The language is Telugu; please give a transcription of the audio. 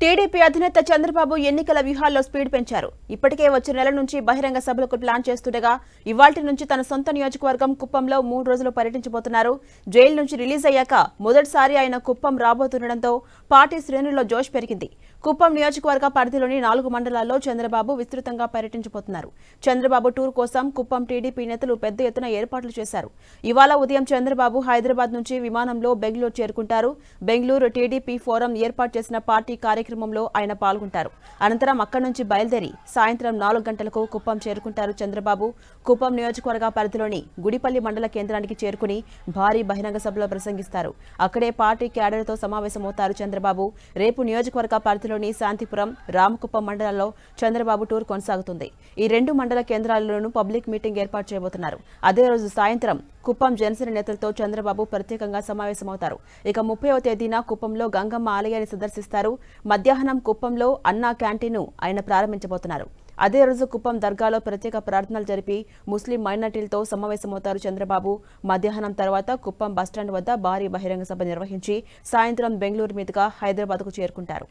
టీడీపీ అధినేత చంద్రబాబు ఎన్నికల వ్యూహాల్లో స్పీడ్ పెంచారు. ఇప్పటికే వచ్చే నెల నుంచి బహిరంగ సభలకు ప్లాన్ చేస్తుండగా ఇవాల్టి నుంచి తన సొంత నియోజకవర్గం కుప్పంలో 3 రోజులు పర్యటించబోతున్నారు. జైలు నుంచి రిలీజ్ అయ్యాక మొదటిసారి ఆయన కుప్పం రాబోతుండటంతో పార్టీ శ్రేణుల్లో జోష్ పెరిగింది. కుప్పం నియోజకవర్గ పరిధిలోని 4 మండలాల్లో చంద్రబాబు విస్తృతంగా పర్యటించబోతున్నారు. చంద్రబాబు టూర్ కోసం కుప్పం టీడీపీ నేతలు పెద్ద ఎత్తున ఏర్పాట్లు చేశారు. ఇవాళ ఉదయం చంద్రబాబు హైదరాబాద్ నుంచి విమానంలో బెంగళూరు చేరుకుంటారు. బెంగళూరు టీడీపీ ఫోరం ఏర్పాటు చేసిన పార్టీ కార్యక్రమంలో ఆయన పాల్గొంటారు. అనంతరం అక్కడి నుంచి బయలుదేరి సాయంత్రం 4 గంటలకు కుప్పం చేరుకుంటారు చంద్రబాబు. కుప్పం నియోజకవర్గ పరిధిలోని గుడిపల్లి మండల కేంద్రానికి చేరుకుని భారీ బహిరంగ సభలో ప్రసంగిస్తారు. అక్కడే పార్టీ క్యాడర్తో సమావేశమవుతారు చంద్రబాబు. రేపు నియోజకవర్గ పరిధిలోని శాంతిపురం, రామకుప్పం మండలాల్లో చంద్రబాబు టూర్ కొనసాగుతుంది. ఈ 2 మండల కేంద్రాల్లోనూ పబ్లిక్ మీటింగ్ ఏర్పాటు చేయబోతున్నారు. అదే రోజు సాయంత్రం కుప్పం జనసేన నేతలతో చంద్రబాబు ప్రత్యేకంగా సమావేశమవుతారు. ఇక 30వ తేదీన కుప్పంలో గంగమ్మ ఆలయాన్ని సందర్శిస్తారు. మధ్యాహ్నం కుప్పంలో అన్నా క్యాంటీన్ను ఆయన ప్రారంభించబోతున్నారు. అదే రోజు కుప్పం దర్గాలో ప్రత్యేక ప్రార్థనలు జరిపి ముస్లిం మైనార్టీలతో సమావేశమవుతారు చంద్రబాబు. మధ్యాహ్నం తర్వాత కుప్పం బస్టాండ్ వద్ద భారీ బహిరంగ సభ నిర్వహించి సాయంత్రం బెంగళూరు మీదుగా హైదరాబాద్కు చేరుకుంటారు.